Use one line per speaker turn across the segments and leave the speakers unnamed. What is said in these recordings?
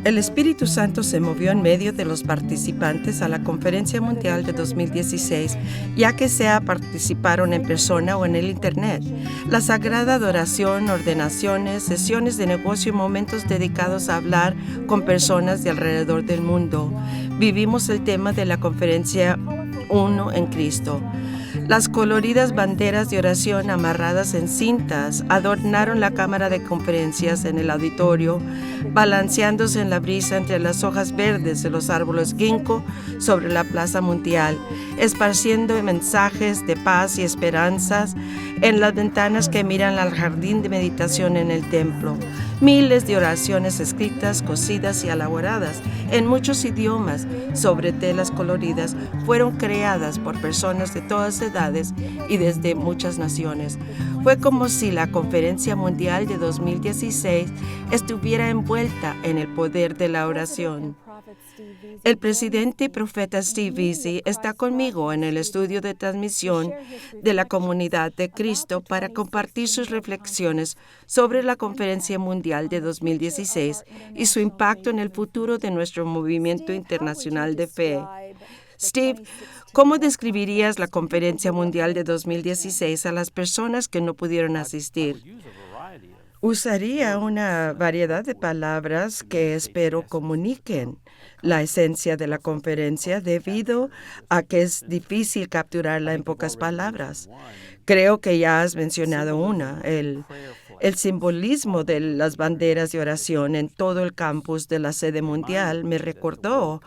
El Espíritu Santo se movió en medio de los participantes a la Conferencia Mundial de 2016, ya que sea participaron en persona o en el Internet. La sagrada adoración, ordenaciones, sesiones de negocio y momentos dedicados a hablar con personas de alrededor del mundo. Vivimos el tema de la conferencia Uno en Cristo. Las coloridas banderas de oración amarradas en cintas adornaron la cámara de conferencias en el auditorio, balanceándose en la brisa entre las hojas verdes de los árboles ginkgo sobre la plaza mundial, esparciendo mensajes de paz y esperanzas en las ventanas que miran al jardín de meditación en el templo. Miles de oraciones escritas, cosidas y elaboradas en muchos idiomas sobre telas coloridas fueron creadas por personas de todas edades y desde muchas naciones. Fue como si la Conferencia Mundial de 2016 estuviera envuelta en el poder de la oración. El presidente y profeta Steve Veazey está conmigo en el estudio de transmisión de la Comunidad de Cristo para compartir sus reflexiones sobre la Conferencia Mundial de 2016 y su impacto en el futuro de nuestro movimiento internacional de fe. Steve, ¿cómo describirías la Conferencia Mundial de 2016 a las personas que no pudieron asistir? Usaría una variedad de palabras que espero comuniquen la esencia de la conferencia debido a que es difícil capturarla en pocas palabras. Creo que ya has mencionado una, el simbolismo de las banderas de oración en todo el campus de la sede mundial me recordó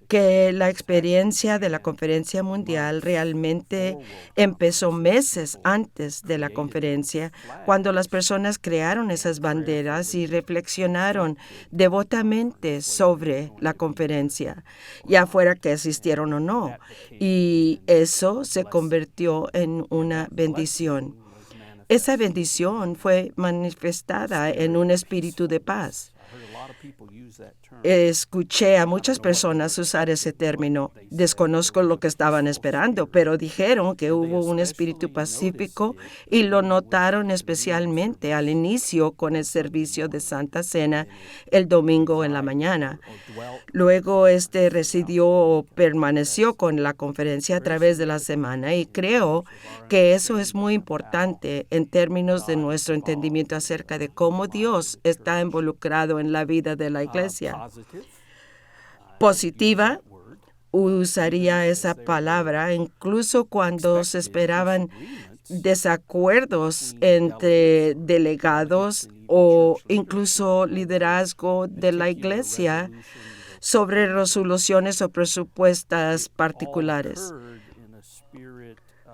que la experiencia de la Conferencia Mundial realmente empezó meses antes de la conferencia, cuando las personas crearon esas banderas y reflexionaron devotamente sobre la conferencia, ya fuera que asistieron o no, y eso se convirtió en una bendición. Esa bendición fue manifestada en un espíritu de paz. Escuché a muchas personas usar ese término. Desconozco lo que estaban esperando, pero dijeron que hubo un espíritu pacífico y lo notaron especialmente al inicio con el servicio de Santa Cena el domingo en la mañana. Luego residió o permaneció con la conferencia a través de la semana y creo que eso es muy importante en términos de nuestro entendimiento acerca de cómo Dios está involucrado en la vida de la iglesia. Positiva, usaría esa palabra incluso cuando se esperaban desacuerdos entre delegados o incluso liderazgo de la iglesia sobre resoluciones o presupuestos particulares.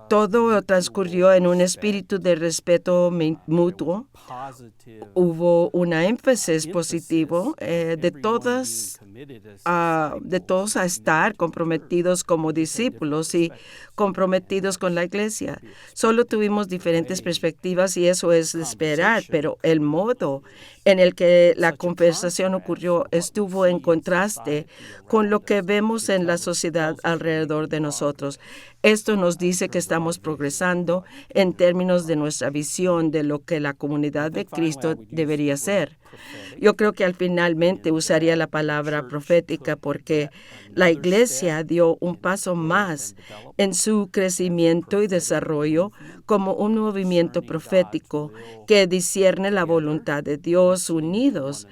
Todo transcurrió en un espíritu de respeto mutuo. Hubo un énfasis positivo de todos a estar comprometidos como discípulos y comprometidos con la iglesia. Solo tuvimos diferentes perspectivas y eso es de esperar, pero el modo en el que la conversación ocurrió estuvo en contraste con lo que vemos en la sociedad alrededor de nosotros. Esto nos dice que estamos progresando en términos de nuestra visión de lo que la comunidad de Cristo debería ser. Yo creo que finalmente usaría la palabra profética porque la iglesia dio un paso más en su crecimiento y desarrollo como un movimiento profético que discierne la voluntad de Dios unidos,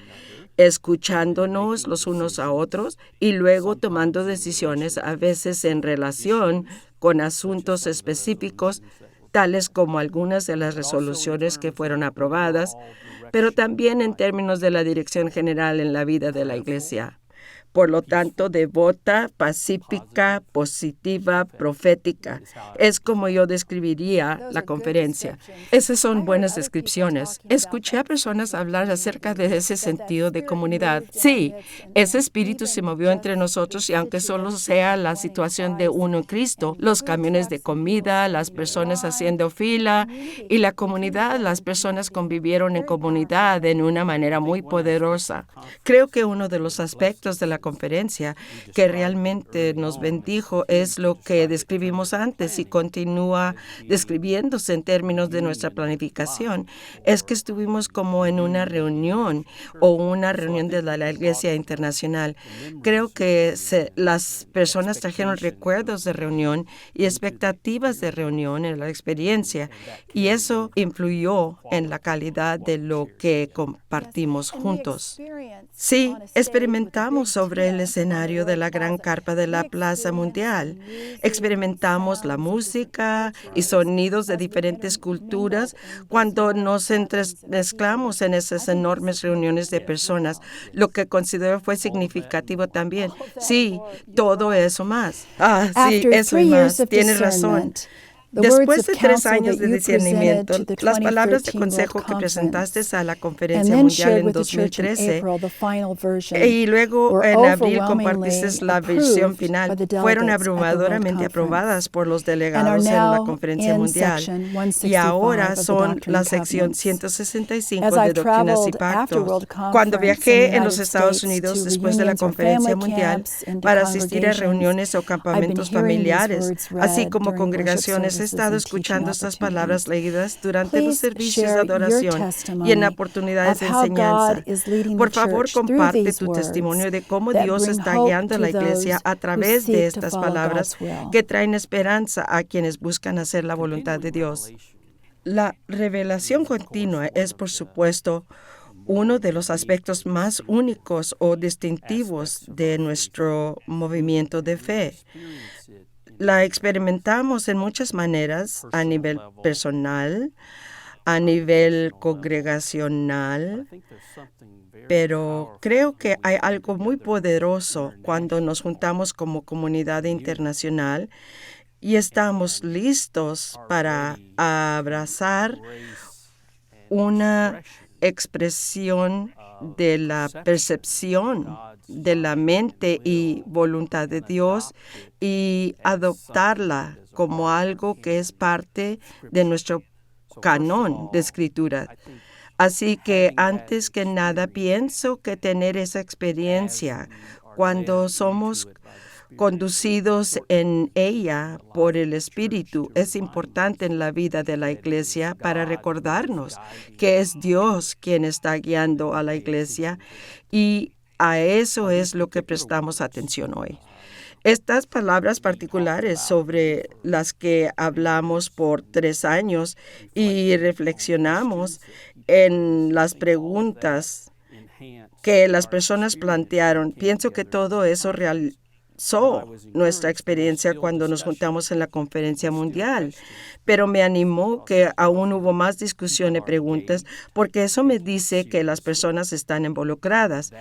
escuchándonos los unos a otros y luego tomando decisiones a veces en relación con asuntos específicos, tales como algunas de las resoluciones que fueron aprobadas, pero también en términos de la dirección general en la vida de la iglesia. Por lo tanto, devota, pacífica, positiva, profética. Es como yo describiría la conferencia. Esas son buenas descripciones. Escuché a personas hablar acerca de ese sentido de comunidad. Sí, ese espíritu se movió entre nosotros y aunque solo sea la situación de uno en Cristo, los camiones de comida, las personas haciendo fila y la comunidad, las personas convivieron en comunidad en una manera muy poderosa. Creo que uno de los aspectos de la la conferencia que realmente nos bendijo es lo que describimos antes y continúa describiéndose en términos de nuestra planificación. Es que estuvimos como en una reunión o una reunión de la Iglesia Internacional. Creo que las personas trajeron recuerdos de reunión y expectativas de reunión en la experiencia, y eso influyó en la calidad de lo que compartimos juntos. Sí, experimentamos sobre el escenario de la gran carpa de la Plaza Mundial. Experimentamos la música y sonidos de diferentes culturas cuando nos entremezclamos en esas enormes reuniones de personas, lo que considero fue significativo también. Sí, todo eso más. Sí, eso y más. Tienes razón. Después de 3 años de discernimiento, las palabras de consejo que presentaste a la Conferencia Mundial en 2013 y luego en abril compartiste la versión final, fueron abrumadoramente aprobadas por los delegados en la Conferencia Mundial, y ahora son la sección 165 de Doctrinas y Pactos. Cuando viajé en los Estados Unidos después de la Conferencia Mundial para asistir a reuniones o campamentos familiares, así como congregaciones, he estado escuchando estas palabras leídas durante los servicios de adoración y en oportunidades de enseñanza. Por favor, comparte tu testimonio de cómo Dios está guiando a la iglesia a través de estas palabras que traen esperanza a quienes buscan hacer la voluntad de Dios. La revelación continua es, por supuesto, uno de los aspectos más únicos o distintivos de nuestro movimiento de fe. La experimentamos en muchas maneras, a nivel personal, a nivel congregacional, pero creo que hay algo muy poderoso cuando nos juntamos como comunidad internacional y estamos listos para abrazar una expresión de la percepción de la mente y voluntad de Dios y adoptarla como algo que es parte de nuestro canon de escritura. Así que antes que nada pienso que tener esa experiencia cuando somos conducidos en ella por el Espíritu es importante en la vida de la iglesia para recordarnos que es Dios quien está guiando a la iglesia, y a eso es lo que prestamos atención hoy. Estas palabras particulares sobre las que hablamos por 3 años y reflexionamos en las preguntas que las personas plantearon, pienso que todo eso realizó nuestra experiencia cuando nos juntamos en la Conferencia Mundial, pero me animó que aún hubo más discusión y preguntas, porque eso me dice que las personas están involucradas,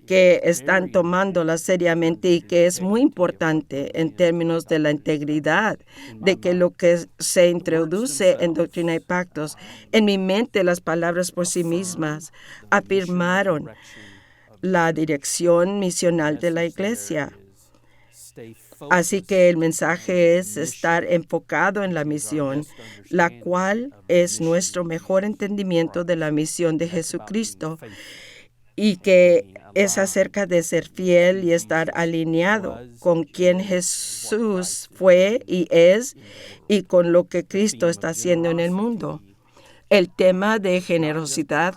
que están tomándolas seriamente y que es muy importante en términos de la integridad, de que lo que se introduce en Doctrina y Pactos, en mi mente las palabras por sí mismas afirmaron la dirección misional de la iglesia. Así que el mensaje es estar enfocado en la misión, la cual es nuestro mejor entendimiento de la misión de Jesucristo, y que es acerca de ser fiel y estar alineado con quien Jesús fue y es y con lo que Cristo está haciendo en el mundo. El tema de generosidad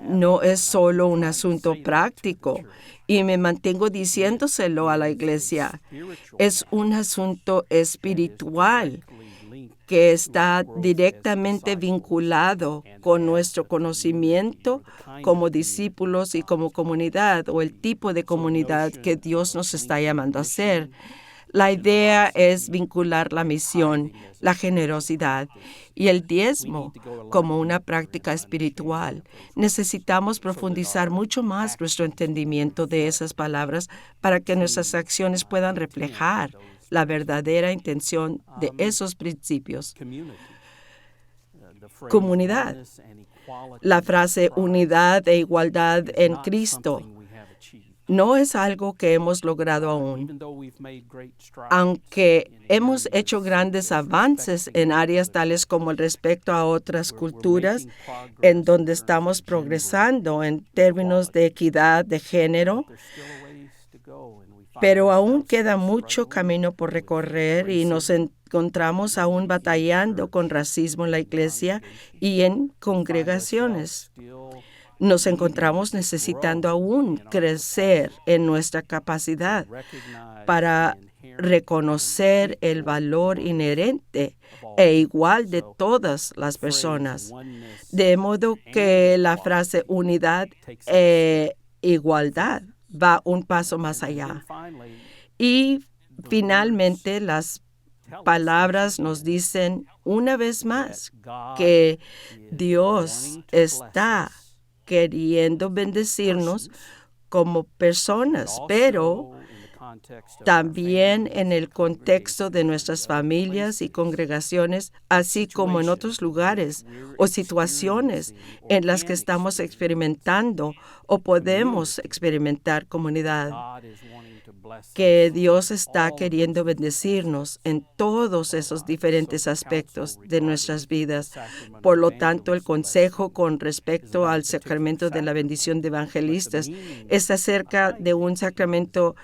no es solo un asunto práctico, y me mantengo diciéndoselo a la iglesia. Es un asunto espiritual que está directamente vinculado con nuestro conocimiento como discípulos y como comunidad, o el tipo de comunidad que Dios nos está llamando a ser. La idea es vincular la misión, la generosidad y el diezmo como una práctica espiritual. Necesitamos profundizar mucho más nuestro entendimiento de esas palabras para que nuestras acciones puedan reflejar la verdadera intención de esos principios. Comunidad. La frase unidad e igualdad en Cristo no es algo que hemos logrado aún. Aunque hemos hecho grandes avances en áreas tales como el respeto a otras culturas, en donde estamos progresando en términos de equidad de género, Pero aún queda mucho camino por recorrer y nos encontramos aún batallando con racismo en la iglesia y en congregaciones. Nos encontramos necesitando aún crecer en nuestra capacidad para reconocer el valor inherente e igual de todas las personas, de modo que la frase unidad e igualdad va un paso más allá. Y finalmente las palabras nos dicen una vez más que Dios está queriendo bendecirnos como personas, pero también en el contexto de nuestras familias y congregaciones, así como en otros lugares o situaciones en las que estamos experimentando o podemos experimentar comunidad, que Dios está queriendo bendecirnos en todos esos diferentes aspectos de nuestras vidas. Por lo tanto, el consejo con respecto al sacramento de la bendición de evangelistas es acerca de un sacramento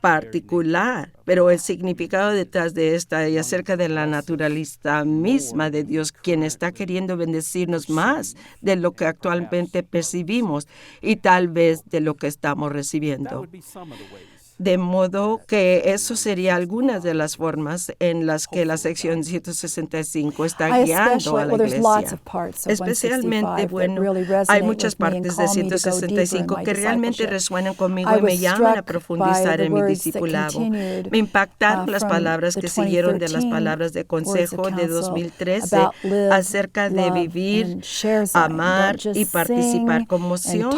particular, pero el significado detrás de esta y acerca de la naturaleza misma de Dios, quien está queriendo bendecirnos más de lo que actualmente percibimos y tal vez de lo que estamos recibiendo. De modo que eso sería algunas de las formas en las que la sección 165 está guiando a la iglesia. Especialmente, hay muchas partes de 165 que realmente resuenan conmigo y me llaman a profundizar en mi discipulado. Me impactaron las palabras que siguieron de las palabras de consejo de 2013 acerca de vivir, amar y participar con emoción.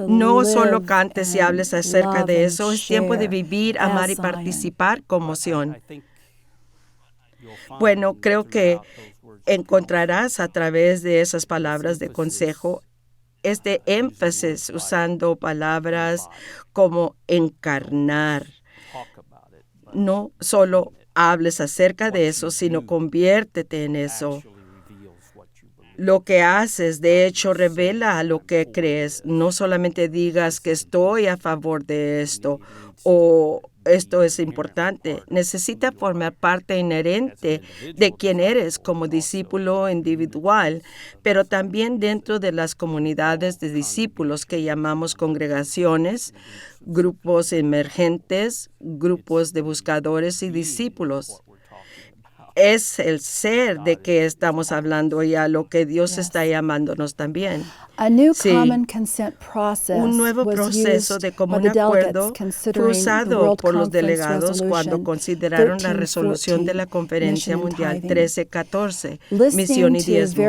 No solo cantes y hables acerca de eso, es tiempo de vivir, amar y participar con emoción. Bueno, creo que encontrarás a través de esas palabras de consejo este énfasis usando palabras como encarnar. No solo hables acerca de eso, sino conviértete en eso. Lo que haces, de hecho, revela lo que crees. No solamente digas que estoy a favor de esto o esto es importante. Necesita formar parte inherente de quién eres como discípulo individual, pero también dentro de las comunidades de discípulos que llamamos congregaciones, grupos emergentes, grupos de buscadores y discípulos. Es el ser de que estamos hablando y a lo que Dios está llamándonos también. Sí, un nuevo proceso de común acuerdo fue usado por los delegados cuando consideraron la resolución de la Conferencia Mundial 1314, Misión y Diezmo.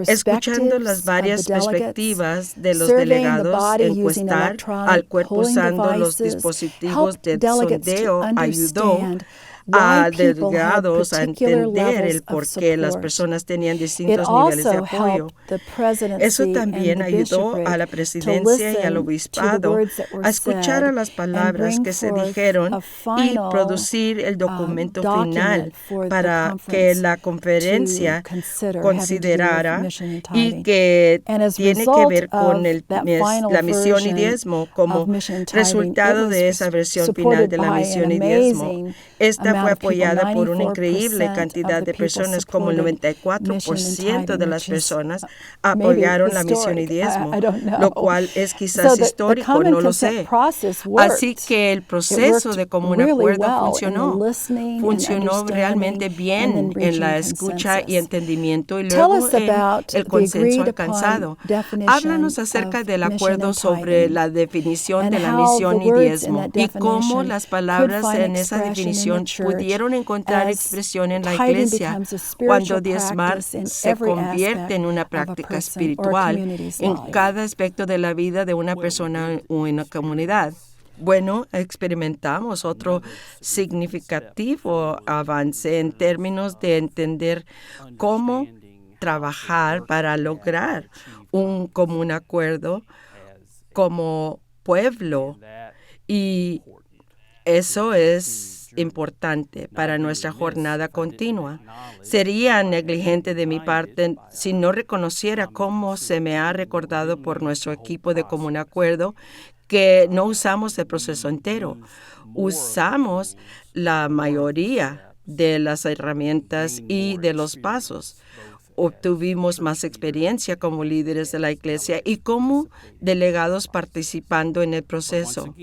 Escuchando las varias perspectivas de los delegados, encuestar al cuerpo usando los dispositivos de sondeo ayudó a delegados a entender el por qué las personas tenían distintos niveles de apoyo. Eso también ayudó a la presidencia y al obispado a escuchar a las palabras que se dijeron y producir el documento final para que la conferencia considerara y que tiene que ver con la misión y diezmo como resultado de esa versión final de la misión y diezmo. Esta fue apoyada por una increíble cantidad de personas, como el 94% de las personas apoyaron la misión y diezmo, lo cual es quizás histórico, no lo sé. Así que el proceso de común acuerdo funcionó realmente bien en la escucha y entendimiento y luego en el consenso alcanzado. Háblanos acerca del acuerdo sobre la definición de la misión y diezmo y cómo las palabras en esa definición pudieron encontrar expresión en la iglesia cuando diezmar se convierte en una práctica espiritual en cada aspecto de la vida de una persona o una comunidad. Bueno, experimentamos otro significativo avance en términos de entender cómo trabajar para lograr un común acuerdo como pueblo, y eso es importante para nuestra jornada continua. Sería negligente de mi parte si no reconociera cómo se me ha recordado por nuestro equipo de común acuerdo que no usamos el proceso entero. Usamos la mayoría de las herramientas y de los pasos. Obtuvimos más experiencia como líderes de la iglesia y como delegados participando en el proceso.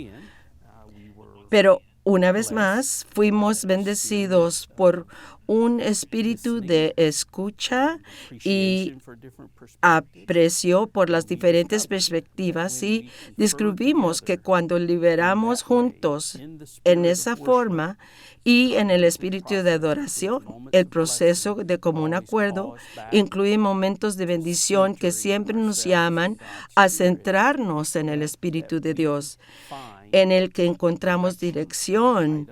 Pero una vez más, fuimos bendecidos por un espíritu de escucha y aprecio por las diferentes perspectivas, y descubrimos que cuando liberamos juntos en esa forma y en el espíritu de adoración, el proceso de común acuerdo incluye momentos de bendición que siempre nos llaman a centrarnos en el Espíritu de Dios, en el que encontramos dirección,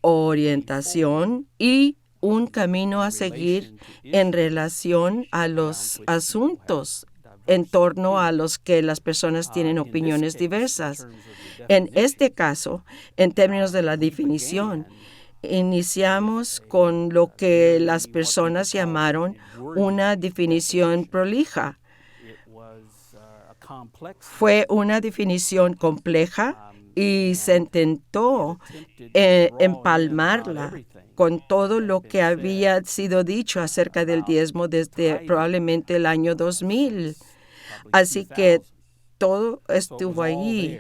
orientación y un camino a seguir en relación a los asuntos en torno a los que las personas tienen opiniones diversas. En este caso, en términos de la definición, iniciamos con lo que las personas llamaron una definición prolija. Fue una definición compleja y se intentó empalmarla con todo lo que había sido dicho acerca del diezmo desde probablemente el año 2000. Así que todo estuvo allí,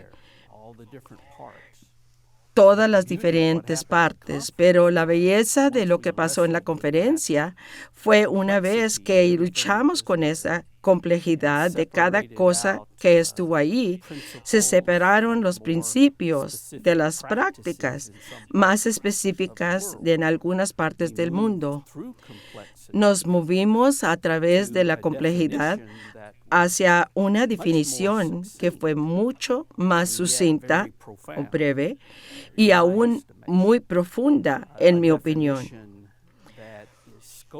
todas las diferentes partes, pero la belleza de lo que pasó en la conferencia fue una vez que luchamos con esa complejidad de cada cosa que estuvo allí, se separaron los principios de las prácticas más específicas en algunas partes del mundo. Nos movimos a través de la complejidad hacia una definición que fue mucho más sucinta o breve y aún muy profunda, en mi opinión.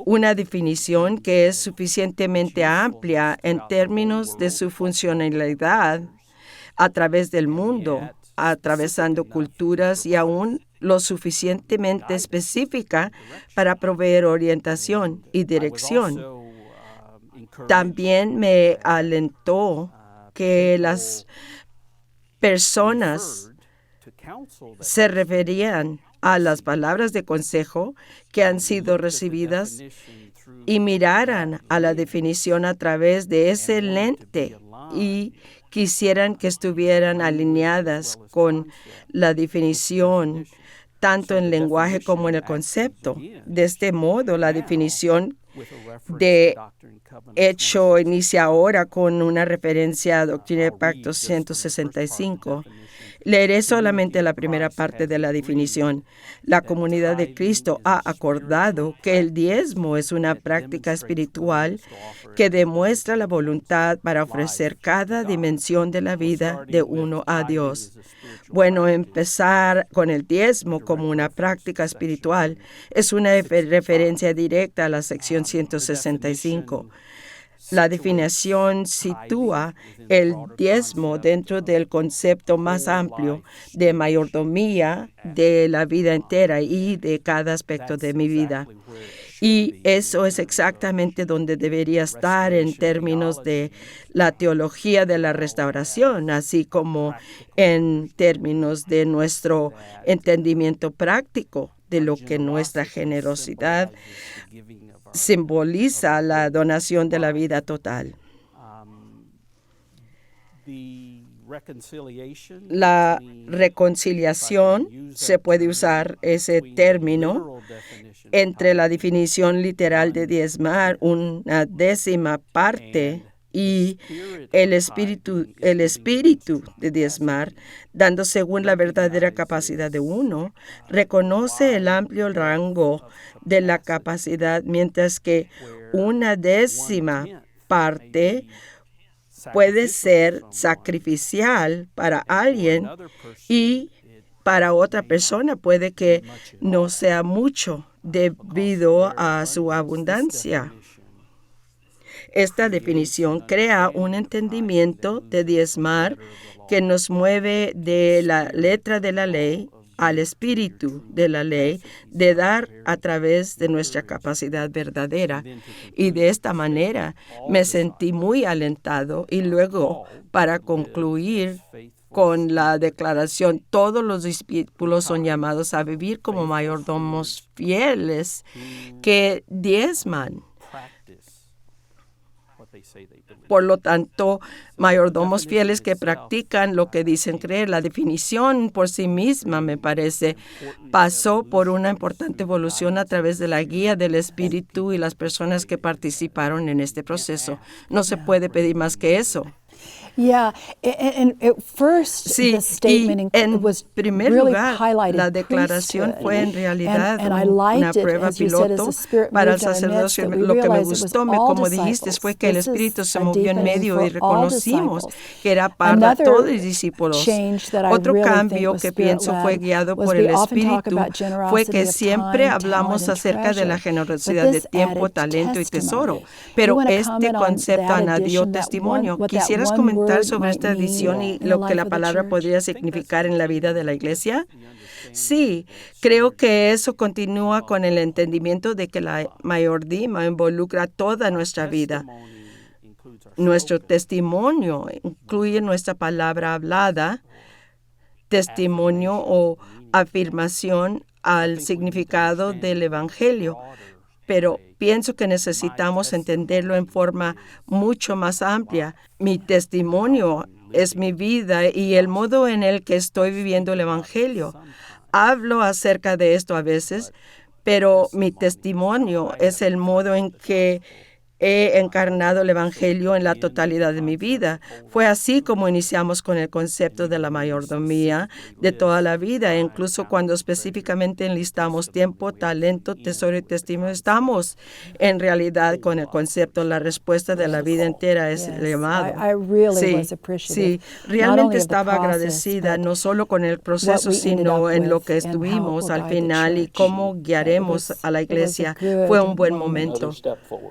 Una definición que es suficientemente amplia en términos de su funcionalidad a través del mundo, atravesando culturas, y aún lo suficientemente específica para proveer orientación y dirección. También me alentó que las personas se referían a las palabras de consejo que han sido recibidas y miraran a la definición a través de ese lente y quisieran que estuvieran alineadas con la definición, tanto en lenguaje como en el concepto. De este modo, la definición de hecho inicia ahora con una referencia a Doctrina y Pactos 165. Leeré solamente la primera parte de la definición. La comunidad de Cristo ha acordado que el diezmo es una práctica espiritual que demuestra la voluntad para ofrecer cada dimensión de la vida de uno a Dios. Bueno, empezar con el diezmo como una práctica espiritual es una referencia directa a la sección 165. La definición sitúa el diezmo dentro del concepto más amplio de mayordomía de la vida entera y de cada aspecto de mi vida. Y eso es exactamente donde debería estar en términos de la teología de la restauración, así como en términos de nuestro entendimiento práctico de lo que nuestra generosidad simboliza, la donación de la vida total. La reconciliación, se puede usar ese término entre la definición literal de diezmar, una décima parte, y el espíritu de diezmar, dando según la verdadera capacidad de uno, reconoce el amplio rango de la capacidad, mientras que una décima parte puede ser sacrificial para alguien y para otra persona puede que no sea mucho debido a su abundancia. Esta definición crea un entendimiento de diezmar que nos mueve de la letra de la ley al espíritu de la ley, de dar a través de nuestra capacidad verdadera. Y de esta manera me sentí muy alentado. Y luego, para concluir, con la declaración, todos los discípulos son llamados a vivir como mayordomos fieles que diezman. Por lo tanto, mayordomos fieles que practican lo que dicen creer. La definición por sí misma, me parece, pasó por una importante evolución a través de la guía del Espíritu y las personas que participaron en este proceso. No se puede pedir más que eso.
Yeah, and at first
Sí,
the statement
y en
was
primer
really
lugar,
highlighted
la declaración
priesthood.
fue en realidad
And I
una
liked it,
prueba
as you said, as
piloto
the Spirit
para el
moved in our midst,
sacerdocio.
that we
Lo que me
realized it was
gustó,
all
como dijiste,
disciples.
fue que el
This is
Espíritu se
a
movió en
deepening
medio
for
y
all
reconocimos
disciples.
que era para todos los
Another
discípulos.
change that I
Otro
really think
cambio
was
que pienso fue
Spirit-led
guiado
was
por
we
el
often talk
Espíritu
about
fue
generosity
que
of
siempre
time,
hablamos
talent, and
acerca de la
treasure.
generosidad
But
de
this
tiempo,
added
talento y tesoro.
testimony. You
Pero
want to
este
comment on
concepto
that
añadió
addition,
testimonio.
what that
¿Quisieras
one
comentar
word
sobre
might
esta
mean
adición y
in the
lo que
life
la
of the
palabra
church?
podría significar en la vida de la iglesia? Sí, creo que eso continúa con el entendimiento de que la mayordomía involucra toda nuestra vida. Nuestro testimonio incluye nuestra palabra hablada, testimonio o afirmación al significado del Evangelio. Pero pienso que necesitamos entenderlo en forma mucho más amplia. Mi testimonio es mi vida y el modo en el que estoy viviendo el Evangelio. Hablo acerca de esto a veces, pero mi testimonio es el modo en que he encarnado el Evangelio en la totalidad de mi vida. Fue así como iniciamos con el concepto de la mayordomía de toda la vida, incluso cuando específicamente enlistamos tiempo, talento, tesoro y testimonio. Estamos en realidad con el concepto, la respuesta de la vida entera es el llamado.
I really was
Sí,
appreciative,
realmente estaba agradecida, no solo con el proceso, sino en lo que estuvimos al final y cómo guiaremos a la iglesia. Fue un buen momento.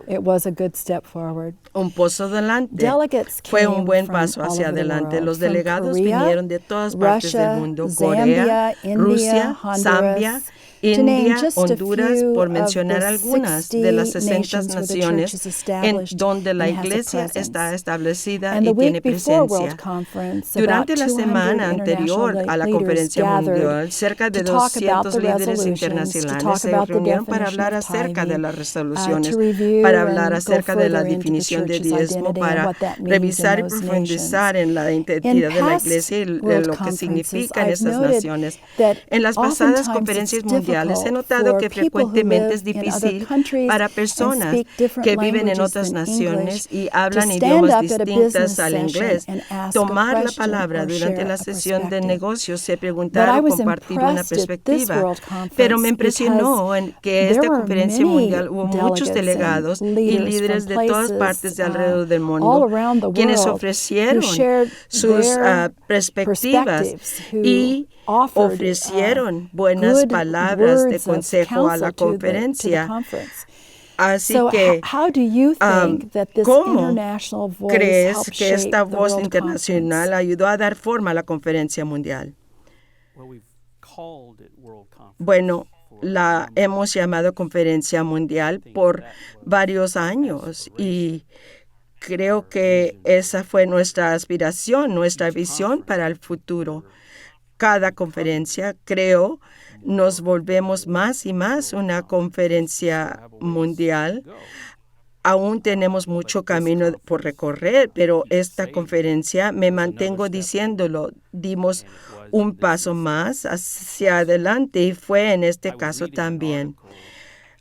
It was a good step forward.
Un paso adelante.
Delegates
Fue un
came
buen
from
paso
all
hacia
over the
adelante.
world,
Los
from
delegados
Korea,
vinieron de todas partes del
Russia,
mundo.
Zambia,
Corea,
India,
Rusia,
Honduras,
Zambia,
to name
India,
just a
Honduras,
few
por
of
mencionar
the
algunas de las
60
60
nations where the church
naciones
is
en
established
donde la
and has a
iglesia
presence.
está establecida
And the
y tiene
week before World
presencia.
Conference,
Durante
about
la
200
semana
international
anterior a la
leaders
conferencia
gathered
mundial, cerca de
to talk about
200
the
líderes
resolutions, to
internacionales
talk
se
about the
reunieron para
definition
hablar
of
acerca de
tithing,
las resoluciones,
to review
para hablar
and go
acerca de la
further into the
definición de
church's
diezmo,
identity and
para
what that means in
revisar y
those
profundizar
nations.
en la
In
identidad de la
past
iglesia y
World
lo que
Conferences,
significa en
I've
esas
noted
naciones.
that
En las pasadas
oftentimes it's
conferencias mundiales he
difficult
notado
for
que
people who
frecuentemente
live
es
in other
difícil
countries
para
and
personas
speak different
que viven en
languages
otras
than
naciones
English
y
to
hablan
stand
idiomas
up at a business
distintas al
session
inglés,
and ask a
tomar la
question
palabra
or
durante
share
la
a
sesión de
perspective.
negocios y
But
preguntar
I
o
was
compartir una
impressed at this
perspectiva.
World
Pero me
Conference because
impresionó en que
there
esta
were
conferencia
many
mundial hubo muchos
delegates and
delegados y
leaders from
líderes de todas
places
partes de alrededor del
all
mundo
around the
quienes
world who
ofrecieron
shared
sus
their
perspectivas
perspectives, who
y
offered
ofrecieron buenas
good
palabras de
words of
consejo a la
counsel to the
conferencia.
conference.
Así
So
que,
how do you think that this
¿cómo
international voice
crees
helped
que
shape
esta
the
voz
World
internacional
Conference?
ayudó a dar forma a la conferencia mundial? Bueno, la hemos llamado conferencia mundial por varios años y creo que esa fue nuestra aspiración, nuestra visión para el futuro. Cada conferencia, creo, nos volvemos más y más una conferencia mundial. Aún tenemos mucho camino por recorrer, pero esta conferencia, me mantengo diciéndolo, dimos un paso más hacia adelante y fue en este caso también.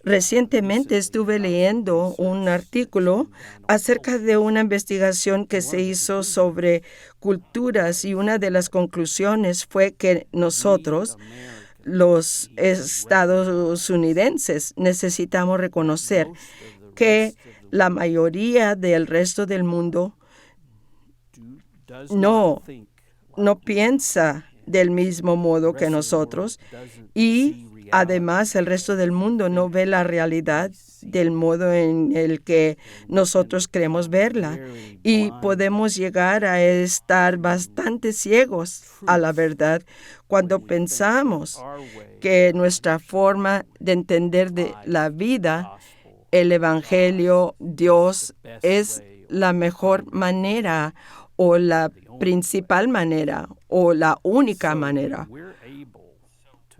Recientemente estuve leyendo un artículo acerca de una investigación que se hizo sobre culturas y una de las conclusiones fue que nosotros, los estadounidenses, necesitamos reconocer que la mayoría del resto del mundo no piensa del mismo modo que nosotros y además el resto del mundo no ve la realidad del modo en el que nosotros queremos verla y podemos llegar a estar bastante ciegos a la verdad cuando pensamos que nuestra forma de entender de la vida, el Evangelio, Dios, es la mejor manera o la principal manera o la única manera.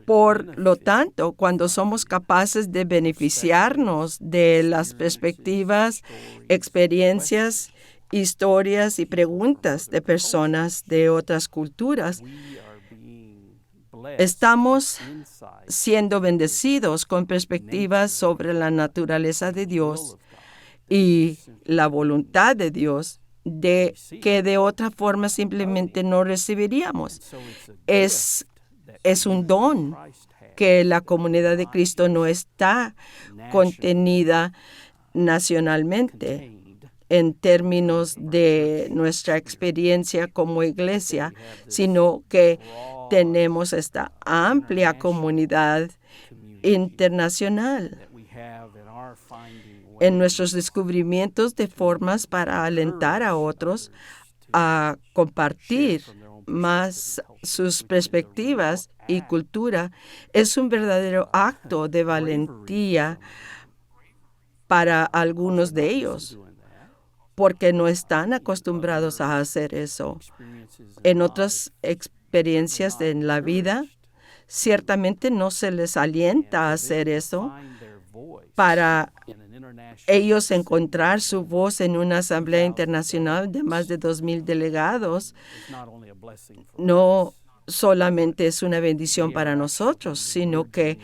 Por lo tanto, cuando somos capaces de beneficiarnos de las perspectivas, experiencias, historias y preguntas de personas de otras culturas, estamos siendo bendecidos con perspectivas sobre la naturaleza de Dios y la voluntad de Dios que de otra forma simplemente no recibiríamos. Es un don que la comunidad de Cristo no está contenida nacionalmente en términos de nuestra experiencia como iglesia, sino que tenemos esta amplia comunidad internacional en nuestros descubrimientos de formas para alentar a otros a compartir más sus perspectivas y cultura. Es un verdadero acto de valentía para algunos de ellos, porque no están acostumbrados a hacer eso. En otras experiencias en la vida, ciertamente no se les alienta a hacer eso. Para ellos encontrar su voz en una asamblea internacional de más de 2,000 delegados no solamente es una bendición para nosotros, sino que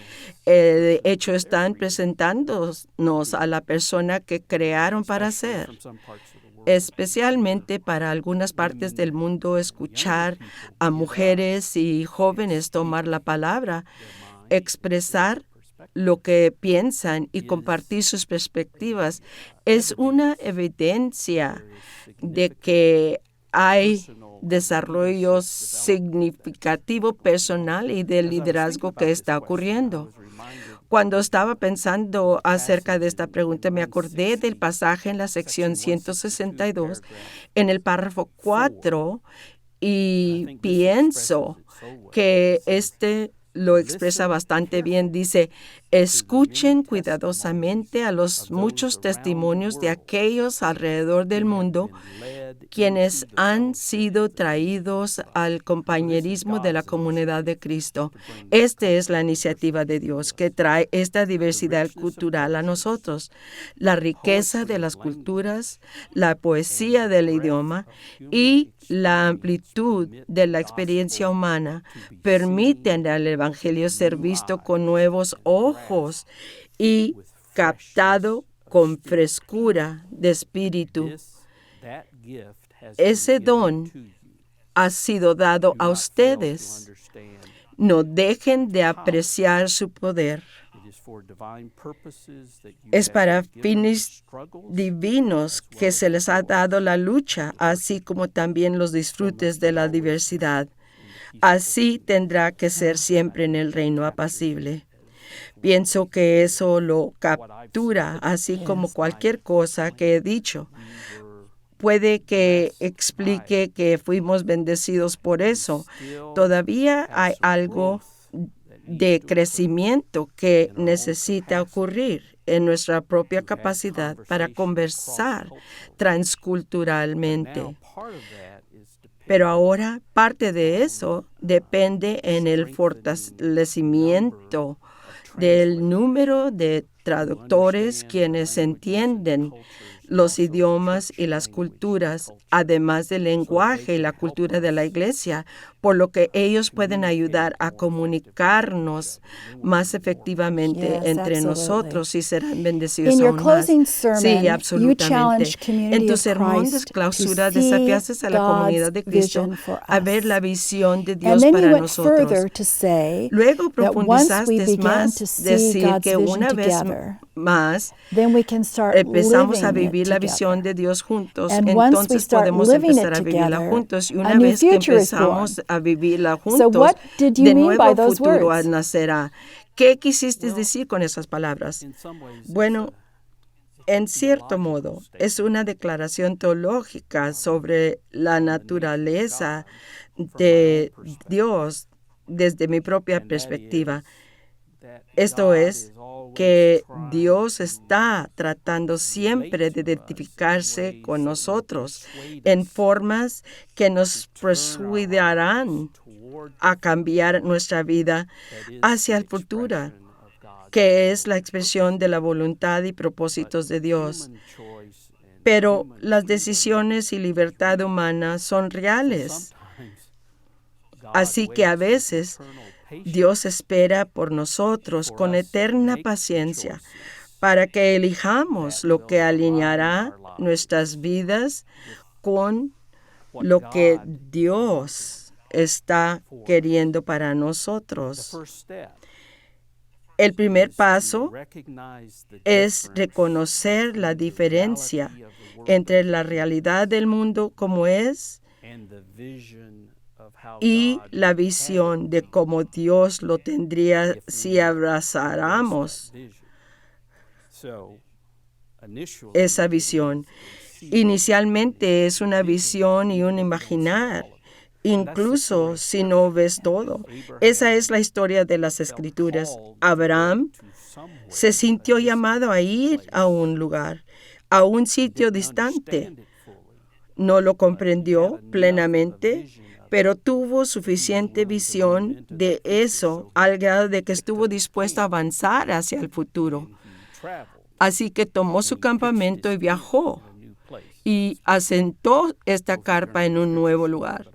de hecho están presentándonos a la persona que crearon para ser. Especialmente para algunas partes del mundo, escuchar a mujeres y jóvenes tomar la palabra, expresar lo que piensan y compartir sus perspectivas es una evidencia de que hay desarrollo significativo personal y de liderazgo que está ocurriendo. Cuando estaba pensando acerca de esta pregunta, me acordé del pasaje en la sección 162, en el párrafo 4, y pienso que lo expresa bastante bien. Dice: escuchen cuidadosamente a los muchos testimonios de aquellos alrededor del mundo quienes han sido traídos al compañerismo de la comunidad de Cristo. Esta es la iniciativa de Dios que trae esta diversidad cultural a nosotros. La riqueza de las culturas, la poesía del idioma y la amplitud de la experiencia humana permiten al Evangelio ser visto con nuevos ojos y captado con frescura de espíritu. Ese don ha sido dado a ustedes. No dejen de apreciar su poder. Es para fines divinos que se les ha dado la lucha, así como también los disfrutes de la diversidad. Así tendrá que ser siempre en el reino apacible. Pienso que eso lo captura, así como cualquier cosa que he dicho. Puede que explique que fuimos bendecidos por eso. Todavía hay algo de crecimiento que necesita ocurrir en nuestra propia capacidad para conversar transculturalmente. Pero ahora parte de eso depende en el fortalecimiento del número de traductores quienes entienden los idiomas y las culturas, además del lenguaje y la cultura de la iglesia, por lo que ellos pueden ayudar a comunicarnos más efectivamente entre nosotros y serán bendecidos aún más. Sí, absolutamente. En tu sermón de clausura desafiaste a la comunidad de Cristo a ver la visión de Dios para nosotros. Luego profundizaste más, decir que una vez más empezamos a vivir la visión de Dios juntos, entonces podemos empezar a vivirla juntos, y una vez que empezamos a vivirla juntos, de nuevo futuro nacerá. ¿Qué quisiste decir con esas palabras? Bueno, en cierto modo, es una declaración teológica sobre la naturaleza de Dios desde mi propia perspectiva. Esto es, que Dios está tratando siempre de identificarse con nosotros en formas que nos persuadirán a cambiar nuestra vida hacia el futuro, que es la expresión de la voluntad y propósitos de Dios. Pero las decisiones y libertad humana son reales. Así que a veces Dios espera por nosotros con eterna paciencia para que elijamos lo que alineará nuestras vidas con lo que Dios está queriendo para nosotros. El primer paso es reconocer la diferencia entre la realidad del mundo como es y la visión de cómo Dios lo tendría si abrazáramos esa visión. Inicialmente es una visión y un imaginar, incluso si no ves todo. Esa es la historia de las Escrituras. Abraham se sintió llamado a ir a un lugar, a un sitio distante. No lo comprendió plenamente, pero tuvo suficiente visión de eso al grado de que estuvo dispuesto a avanzar hacia el futuro. Así que tomó su campamento y viajó y asentó esta carpa en un nuevo lugar.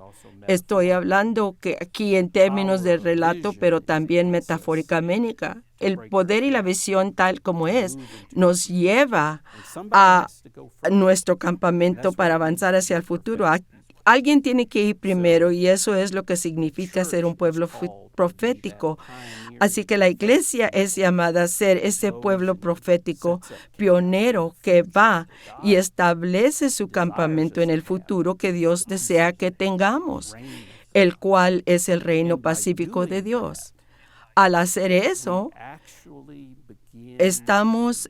Estoy hablando que aquí en términos de relato, pero también metafóricamente. El poder y la visión tal como es nos lleva a nuestro campamento para avanzar hacia el futuro. Alguien tiene que ir primero y eso es lo que significa ser un pueblo profético. Así que la iglesia es llamada a ser ese pueblo profético pionero que va y establece su campamento en el futuro que Dios desea que tengamos, el cual es el reino pacífico de Dios. Al hacer eso, estamos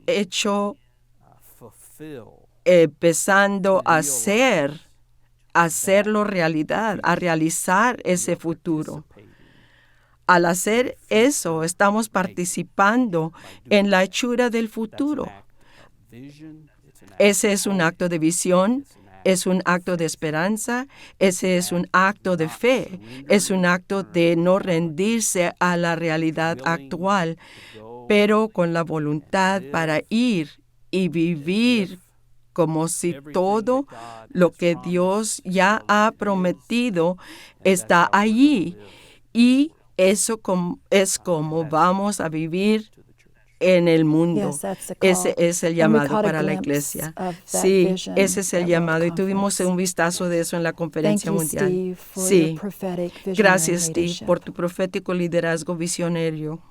empezando a hacerlo realidad, a realizar ese futuro. Al hacer eso, estamos participando en la hechura del futuro. Ese es un acto de visión, es un acto de esperanza, ese es un acto de fe, es un acto de no rendirse a la realidad actual, pero con la voluntad para ir y vivir como si todo lo que Dios ya ha prometido está allí. Y eso es como vamos a vivir en el mundo. Ese es el llamado para la iglesia. Sí, ese es el llamado. Y tuvimos un vistazo de eso en la conferencia mundial. Sí. Gracias, Steve, por tu profético liderazgo visionario.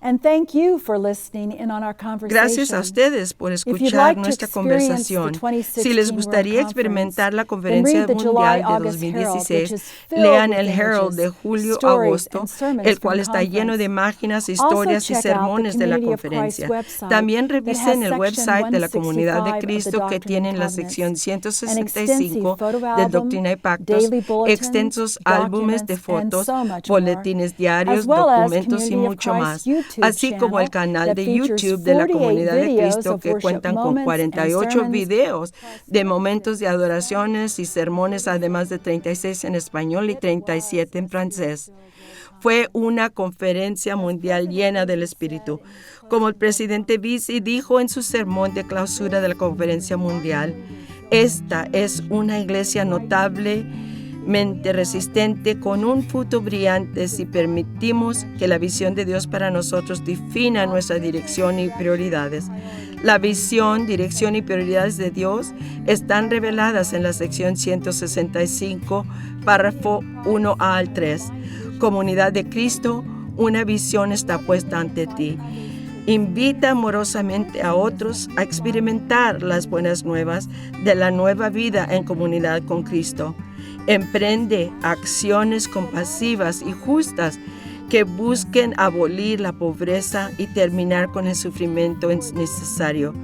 Gracias a ustedes por escuchar nuestra conversación. Si les gustaría experimentar la conferencia mundial de 2016, lean el Herald de julio-agosto, el cual está lleno de imágenes, historias y sermones de la conferencia. También revisen el website de la Comunidad de Cristo que tiene en la sección 165 de Doctrina y Pactos, extensos álbumes de fotos, boletines diarios, documentos y mucho más, así como el canal de YouTube de la Comunidad de Cristo que cuentan con 48 videos de momentos de adoraciones y sermones, además de 36 en español y 37 en francés. Fue una conferencia mundial llena del Espíritu. Como el presidente Bisi dijo en su sermón de clausura de la conferencia mundial, esta es una iglesia notablemente resistente con un futuro brillante si permitimos que la visión de Dios para nosotros defina nuestra dirección y prioridades. La visión, dirección y prioridades de Dios están reveladas en la sección 165, párrafo 1a al 3. Comunidad de Cristo, una visión está puesta ante ti. Invita amorosamente a otros a experimentar las buenas nuevas de la nueva vida en comunidad con Cristo. Emprende acciones compasivas y justas que busquen abolir la pobreza y terminar con el sufrimiento innecesario.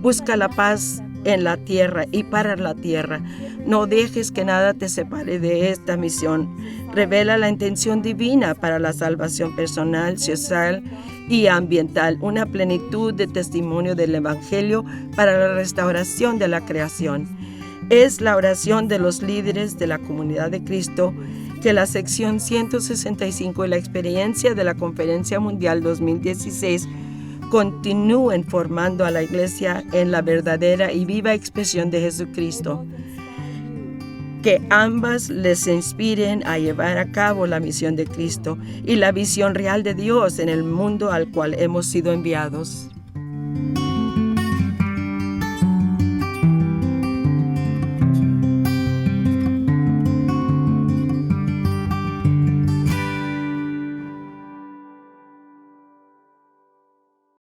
Busca la paz en la tierra y para la tierra. No dejes que nada te separe de esta misión. Revela la intención divina para la salvación personal, social y ambiental, una plenitud de testimonio del Evangelio para la restauración de la creación. Es la oración de los líderes de la Comunidad de Cristo que la sección 165 y la experiencia de la Conferencia Mundial 2016 continúen formando a la Iglesia en la verdadera y viva expresión de Jesucristo. Que ambas les inspiren a llevar a cabo la misión de Cristo y la visión real de Dios en el mundo al cual hemos sido enviados.